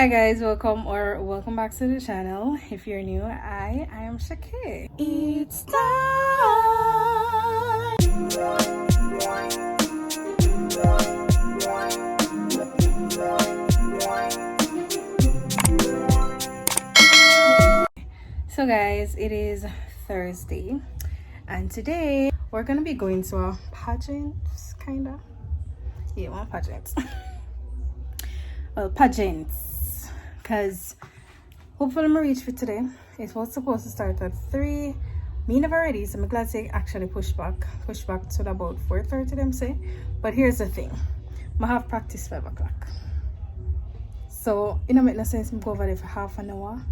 Hi guys, welcome back to the channel. If you're new, I am ꨄ. It's time. So guys, it is Thursday and today we're gonna be going to a pageant, kinda. Yeah, one pageant. Well, pageants, because hopefully I'm reach for today. It was supposed to start at 3. Me never ready, so I'm glad they actually push back to about 4:30 them say. But here's the thing, I have practice 5 o'clock, so it don't make no sense me go over there for half an hour.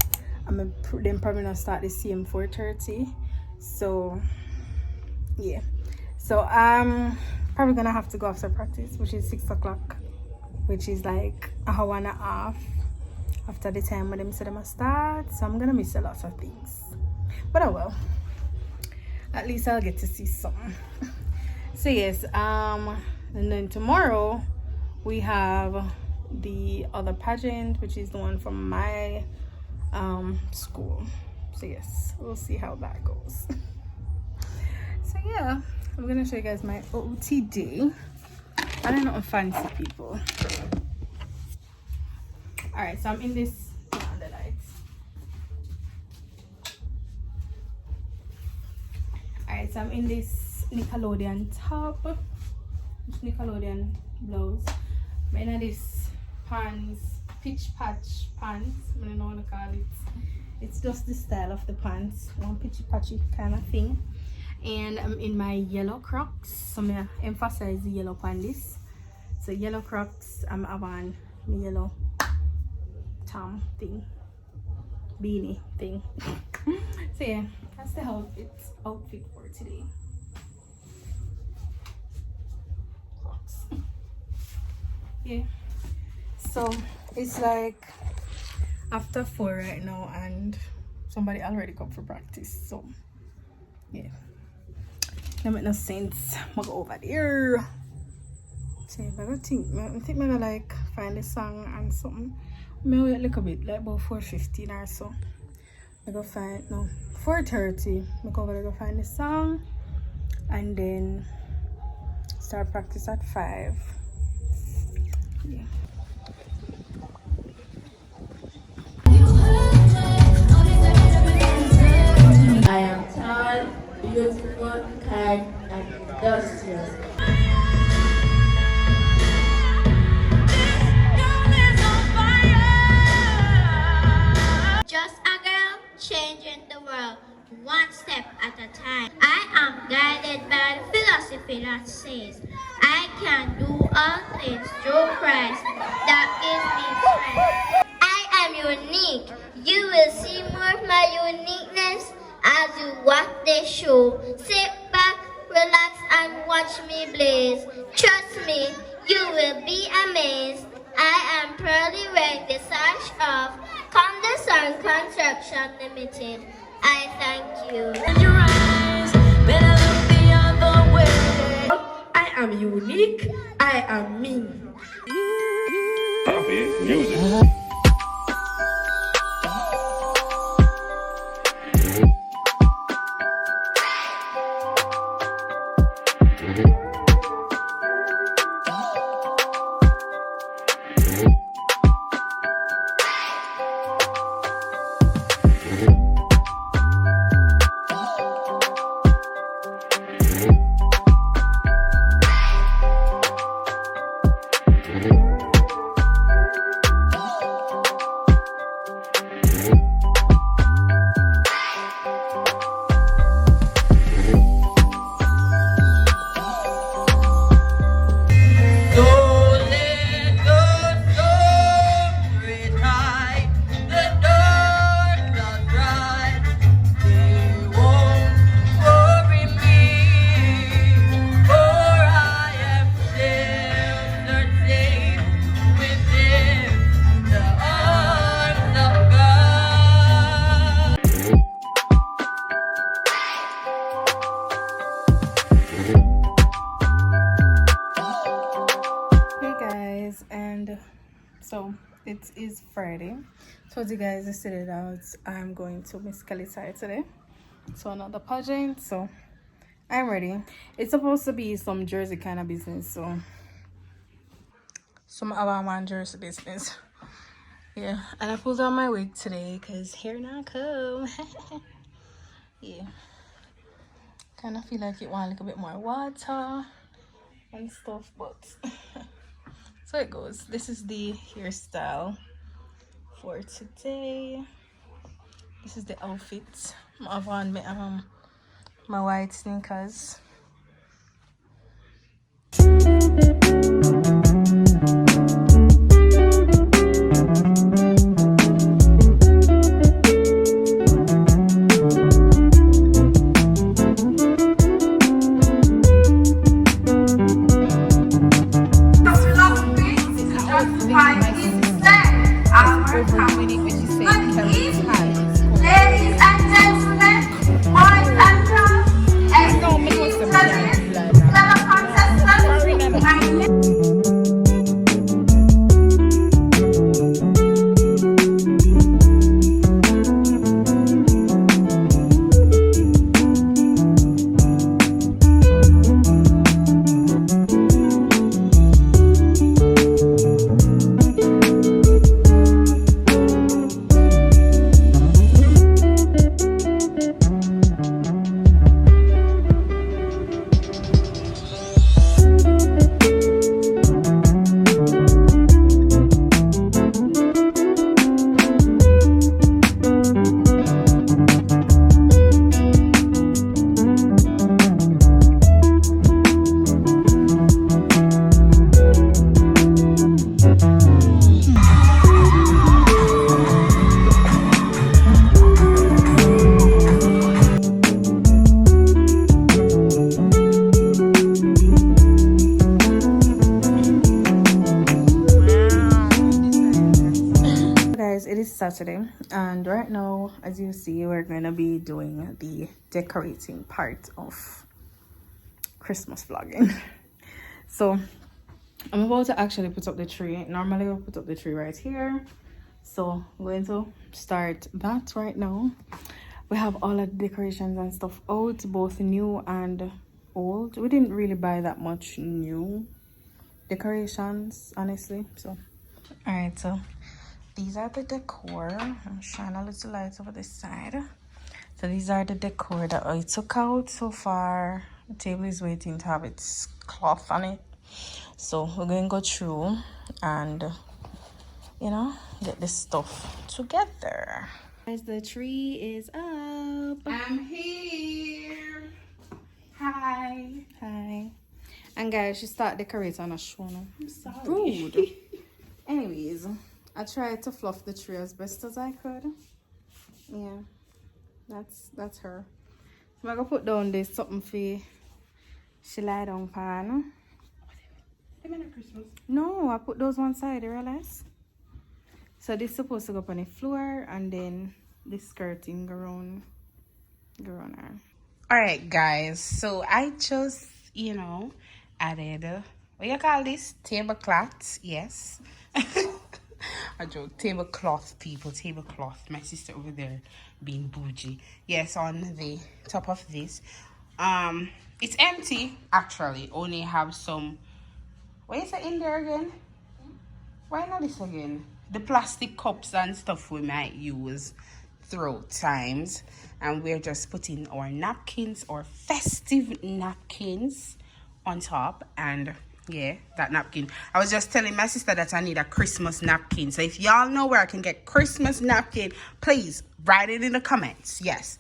I'm then probably not start the same 4:30. So yeah, so I'm probably gonna have to go after practice, which is 6 o'clock, which is like an hour and a half after the time when them said them start. So I'm gonna miss a lot of things, but oh well, at least I'll get to see something. So yes, and then tomorrow we have the other pageant, which is the one from my school. So yes, we'll see how that goes. So yeah, I'm gonna show you guys my OOTD. I don't know, fancy people. All right, so I'm in this under lights. All right, so I'm in this Nickelodeon top, Nickelodeon blouse. I'm in this pants, pitch patch pants. I don't know what to call it. It's just the style of the pants, one pitchy patchy kind of thing. And I'm in my yellow Crocs, so I'm emphasize the yellow on this. So yellow Crocs, I'm on my yellow tom thing, beanie thing. So yeah, that's the outfit for today. Crocs. Yeah, so it's like after 4 right now and somebody already come for practice, so yeah, that make no sense. I'll go over there. So I think I'm gonna like find a song and something. Maybe wait a little bit, like about 4:15 or so. I go find 4:30. I go over there, go find the song and then start practice at 5. Yeah. I am tall, beautiful, kind, and industrious. Just a girl changing the world, one step at a time. I am guided by the philosophy that says, I can do all things through Christ that gives me strength. I am unique. You will see more of my uniqueness as you watch this show. Sit back, relax, and watch me blaze. Trust me, you will be amazed. I am proudly wearing the sash of Condescend Construction Limited. I thank you. I am unique. I am me. Happy music. The dark clouds rise. Friday. Told you guys yesterday that I'm going to Miss Kelly's side today. So another pageant. So I'm ready. It's supposed to be some Jersey kind of business. So some Alabama Jersey business. Yeah. And I pulled on my wig today because hair not come. Yeah. Kind of feel like it want a little bit more water and stuff, but so it goes. This is the hairstyle for today. This is the outfit. I've on my white sneakers. It is Saturday, and right now, as you see, we're gonna be doing the decorating part of Christmas vlogging. So I'm about to actually put up the tree. Normally I'll put up the tree right here, so I'm going to start that right now. We have all the decorations and stuff out, both new and old. We didn't really buy that much new decorations, honestly. So all right, so these are the decor. I'm shining a little light over this side. So these are the decor that I took out so far. The table is waiting to have its cloth on it. So we're going to go through and, you know, get this stuff together. Guys, the tree is up. I'm here. Hi. Hi. And guys, she started decorating on a show now. I'm sorry. Rude. Anyways, I tried to fluff the tree as best as I could. Yeah, that's her. So I'm gonna put down this something for she lie down pan. Christmas. No, I put those one side, you realize? So this is supposed to go up on the floor, and then the skirting go around her. Alright guys, so I just, you know, added what you call this? Tablecloth, yes. I joke, tablecloth people, tablecloth. My sister over there being bougie. Yes, on the top of this. It's empty actually. Only have some, what is it in there again? Why not this again? The plastic cups and stuff we might use throughout times. And we're just putting our napkins, or festive napkins on top. And yeah, that napkin. I was just telling my sister that I need a Christmas napkin. So if y'all know where I can get Christmas napkin, please write it in the comments. Yes.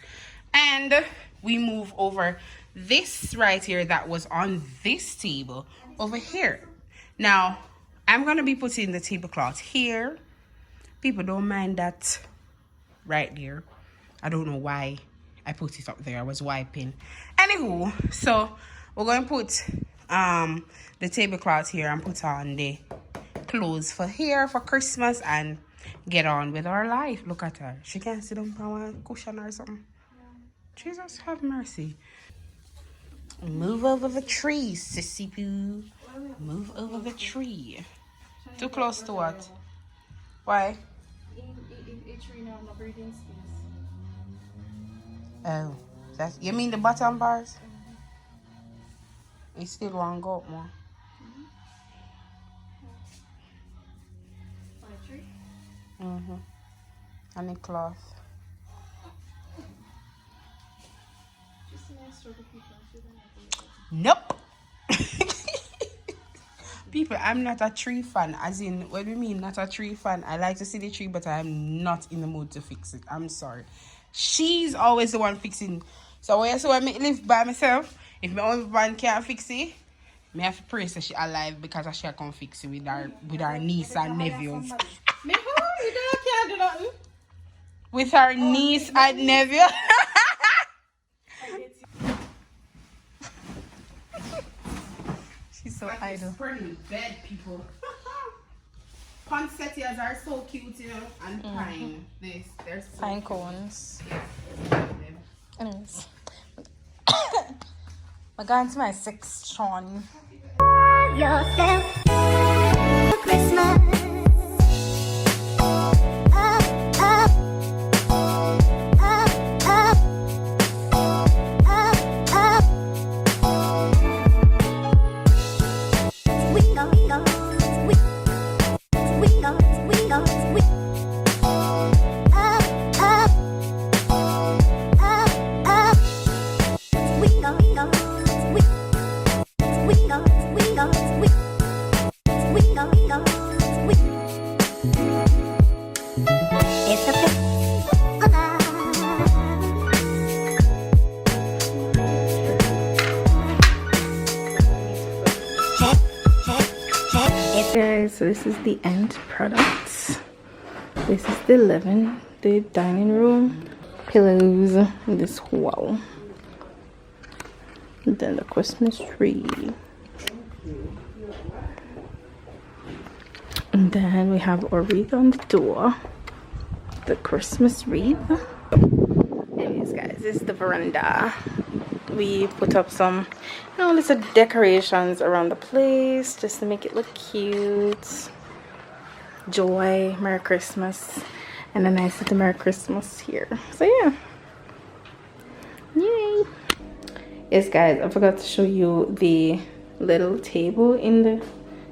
And we move over this right here that was on this table over here. Now, I'm going to be putting the tablecloth here. People don't mind that right there. I don't know why I put it up there. I was wiping. Anywho, so we're going to put the tablecloth here and put on the clothes for here for Christmas and get on with our life. Look at her. She can't sit on a cushion or something. Jesus, have mercy. Move over the tree, sissy poo. Move over the tree. Too close to what? Why? tree now, no breathing space. Oh, that's, you mean the bottom bars? You still want to go up more? On a tree? And the cloth. Just a nice sort of people. Nope. People, I'm not a tree fan. As in, what do you mean not a tree fan? I like to see the tree, but I'm not in the mood to fix it. I'm sorry. She's always the one fixing. So when I live by myself, if my own man can't fix it, me have to pray so she alive because she can fix it with her niece and nephews. Me who? You can't do nothing. With her niece and nephew. She's so idle. Spreading bed, people. Poinsettias are so cute, you know, and pine. They're so Pine cute. cones. Yeah. Anyways. We're going to my section. Yourself for Christmas. Up, up, up, up, up, up. We go, we go, we go, we go, we. Up, up, up, up. We go, we go, we. We go, we go, we go, we go, we. It's a bit of love. Guys, so this is the end product. This is the the dining room, pillows, and this wall. And then the Christmas tree. And then we have our wreath on the door. The Christmas wreath. Anyways, guys, this is the veranda. We put up some, little decorations around the place just to make it look cute. Joy, Merry Christmas, and a nice little Merry Christmas here. So yeah. Yay! Yes, guys, I forgot to show you the little table in the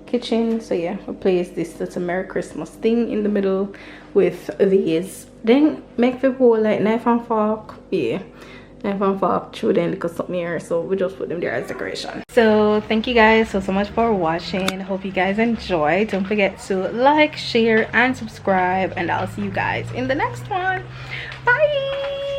kitchen. So yeah, we place this little Merry Christmas thing in the middle with these. Then make the whole like knife and fork. Yeah, knife and fork through then because something here. So we just put them there as decoration. So thank you guys so much for watching. Hope you guys enjoyed. Don't forget to like, share, and subscribe. And I'll see you guys in the next one. Bye.